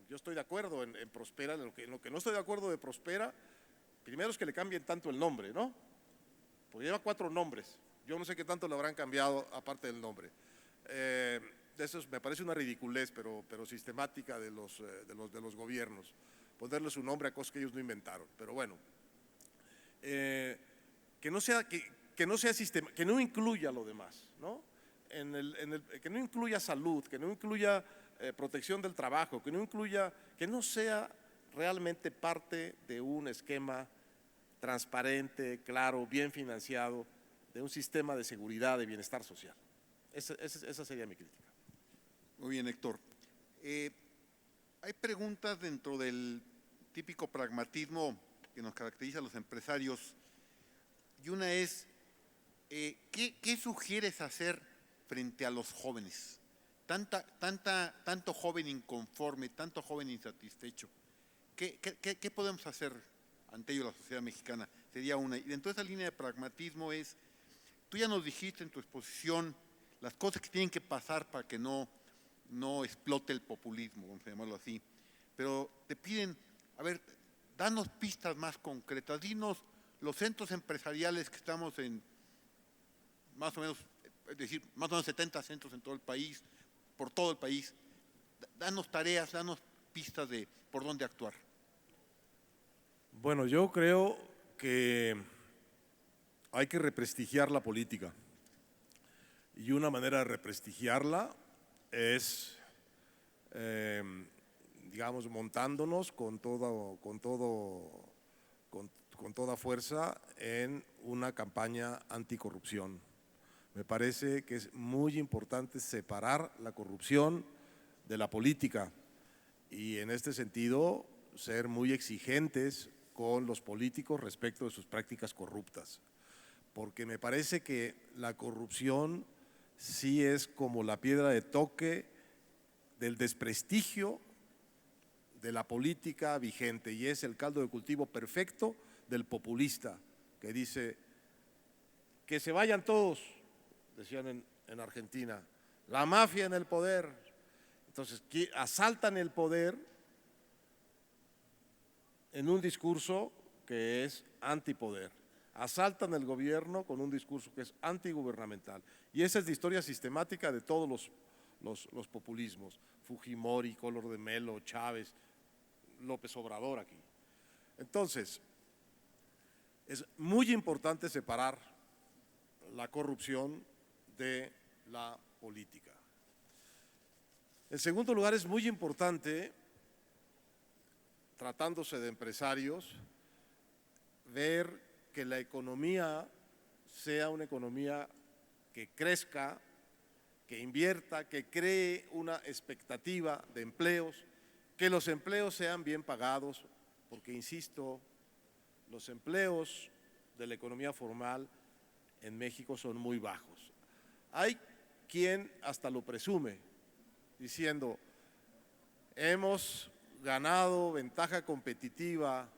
Yo estoy de acuerdo en Prospera, en lo que no estoy de acuerdo de Prospera, primero es que le cambien tanto el nombre, ¿no? Porque lleva 4 nombres, yo no sé qué tanto le habrán cambiado aparte del nombre. Eso me parece una ridiculez, pero sistemática de los gobiernos, ponerle su nombre a cosas que ellos no inventaron, pero bueno. Que no incluya lo demás, ¿no? Que no incluya salud, que no incluya protección del trabajo, que no sea realmente parte de un esquema transparente, claro, bien financiado, de un sistema de seguridad, de bienestar social. Esa sería mi crítica. Muy bien, Héctor. Hay preguntas dentro del típico pragmatismo que nos caracteriza a los empresarios, y una es, ¿qué sugieres hacer frente a los jóvenes? Tanto joven inconforme, tanto joven insatisfecho. ¿Qué podemos hacer ante ello la sociedad mexicana? Sería una. Y dentro de esa línea de pragmatismo es, tú ya nos dijiste en tu exposición las cosas que tienen que pasar para que no explote el populismo, vamos a llamarlo así, pero te piden, a ver, danos pistas más concretas, dinos los centros empresariales que estamos en más o menos, es decir, más o menos 70 centros en todo el país, por todo el país, danos tareas, danos pistas de por dónde actuar. Bueno, yo creo que hay que represtigiar la política, y una manera de represtigiarla es, digamos, montándonos con toda fuerza en una campaña anticorrupción. Me parece que es muy importante separar la corrupción de la política y en este sentido ser muy exigentes con los políticos respecto de sus prácticas corruptas, porque me parece que la corrupción sí es como la piedra de toque del desprestigio de la política vigente y es el caldo de cultivo perfecto del populista que dice que se vayan todos, decían en Argentina, la mafia en el poder. Entonces asaltan el poder en un discurso que es antipoder. Asaltan el gobierno con un discurso que es antigubernamental. Y esa es la historia sistemática de todos los populismos. Fujimori, Collor de Mello, Chávez, López Obrador aquí. Entonces, es muy importante separar la corrupción de la política. En segundo lugar, es muy importante, tratándose de empresarios, ver que la economía sea una economía que crezca, que invierta, que cree una expectativa de empleos, que los empleos sean bien pagados, porque, insisto, los empleos de la economía formal en México son muy bajos. Hay quien hasta lo presume, diciendo, hemos ganado ventaja competitiva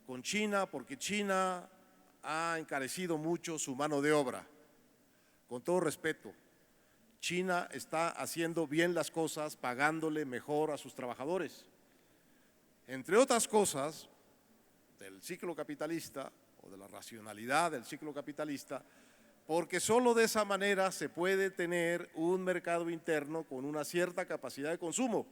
con China porque China ha encarecido mucho su mano de obra. Con todo respeto, China está haciendo bien las cosas, pagándole mejor a sus trabajadores. Entre otras cosas, del ciclo capitalista o de la racionalidad del ciclo capitalista, porque solo de esa manera se puede tener un mercado interno con una cierta capacidad de consumo.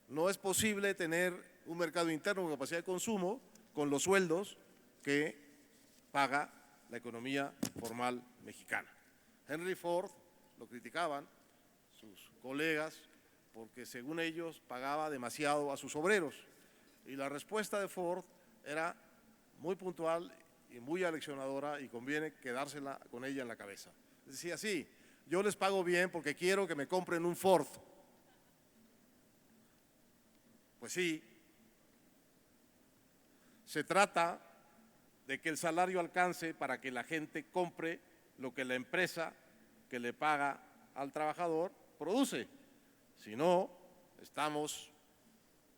No es posible tener un mercado interno con capacidad de consumo con los sueldos que paga la economía formal mexicana. Henry Ford lo criticaban sus colegas porque según ellos pagaba demasiado a sus obreros y la respuesta de Ford era muy puntual y muy aleccionadora y conviene quedársela con ella en la cabeza. Decía, sí, yo les pago bien porque quiero que me compren un Ford. Pues sí, se trata de que el salario alcance para que la gente compre lo que la empresa que le paga al trabajador, produce. Si no, estamos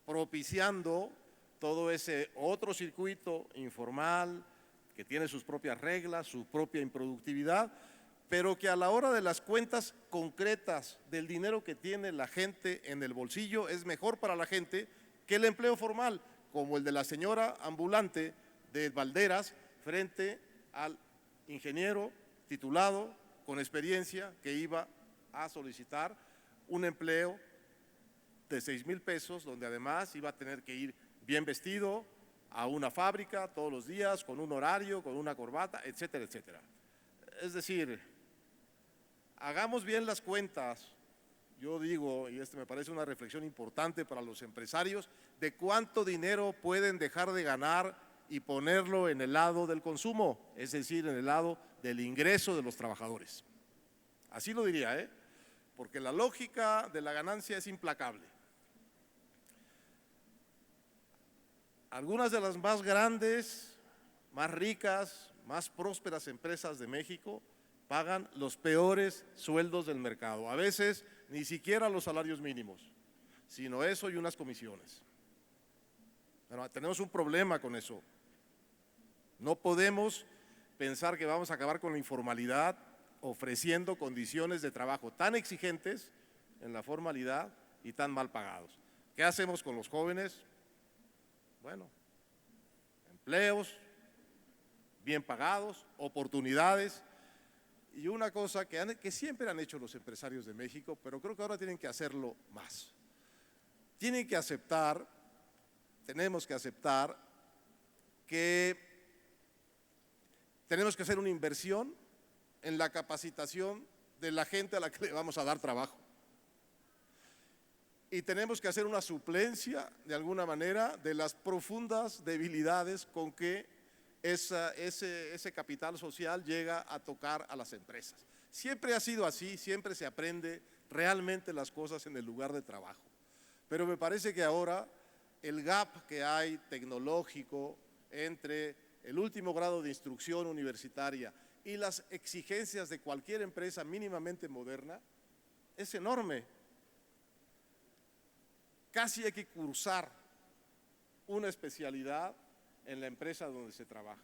propiciando todo ese otro circuito informal que tiene sus propias reglas, su propia improductividad, pero que a la hora de las cuentas concretas del dinero que tiene la gente en el bolsillo es mejor para la gente que el empleo formal, como el de la señora ambulante de Valderas frente al ingeniero titulado con experiencia que iba a solicitar un empleo de 6,000 pesos, donde además iba a tener que ir bien vestido a una fábrica todos los días, con un horario, con una corbata, etcétera, etcétera. Es decir, hagamos bien las cuentas, yo digo, y me parece una reflexión importante para los empresarios, de cuánto dinero pueden dejar de ganar y ponerlo en el lado del consumo, es decir, en el lado del ingreso de los trabajadores. Así lo diría, porque la lógica de la ganancia es implacable. Algunas de las más grandes, más ricas, más prósperas empresas de México pagan los peores sueldos del mercado, a veces ni siquiera los salarios mínimos, sino eso y unas comisiones. Pero tenemos un problema con eso. No podemos pensar que vamos a acabar con la informalidad ofreciendo condiciones de trabajo tan exigentes en la formalidad y tan mal pagados. ¿Qué hacemos con los jóvenes? Bueno, empleos bien pagados, oportunidades y una cosa que siempre han hecho los empresarios de México, pero creo que ahora tienen que hacerlo más. Tienen que aceptar, tenemos que aceptar que tenemos que hacer una inversión en la capacitación de la gente a la que le vamos a dar trabajo. Y tenemos que hacer una suplencia, de alguna manera, de las profundas debilidades con que ese capital social llega a tocar a las empresas. Siempre ha sido así, siempre se aprende realmente las cosas en el lugar de trabajo. Pero me parece que ahora el gap que hay tecnológico entre el último grado de instrucción universitaria y las exigencias de cualquier empresa mínimamente moderna es enorme. Casi hay que cursar una especialidad en la empresa donde se trabaja.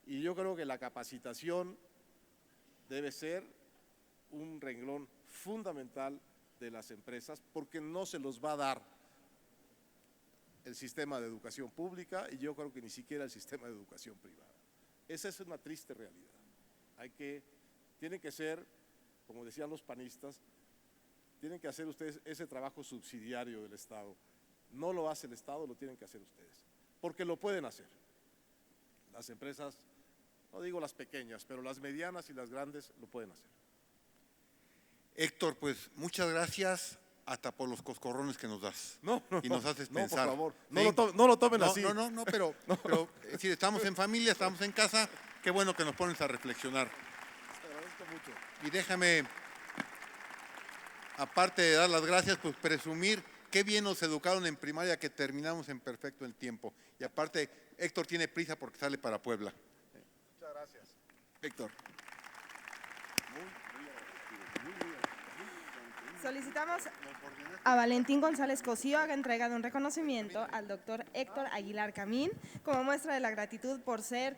Y yo creo que la capacitación debe ser un renglón fundamental de las empresas porque no se los va a dar el sistema de educación pública y yo creo que ni siquiera el sistema de educación privada. Esa es una triste realidad. Tiene que ser, como decían los panistas, tienen que hacer ustedes ese trabajo subsidiario del Estado. No lo hace el Estado, lo tienen que hacer ustedes, porque lo pueden hacer. Las empresas, no digo las pequeñas, pero las medianas y las grandes lo pueden hacer. Héctor, pues muchas gracias hasta por los coscorrones que nos das. Y nos haces pensar. Por favor, ¿sí? no lo tomen así. No, pero si estamos en familia, estamos en casa, qué bueno que nos pones a reflexionar. Te agradezco mucho. Y déjame, aparte de dar las gracias, pues presumir qué bien nos educaron en primaria que terminamos en perfecto el tiempo. Y aparte, Héctor tiene prisa porque sale para Puebla. Muchas gracias. Héctor. Solicitamos a Valentín González Cosío haga entrega de un reconocimiento al doctor Héctor Aguilar Camín como muestra de la gratitud por ser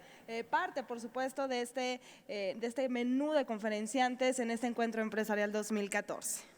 parte, por supuesto, de este menú de conferenciantes en este encuentro empresarial 2014.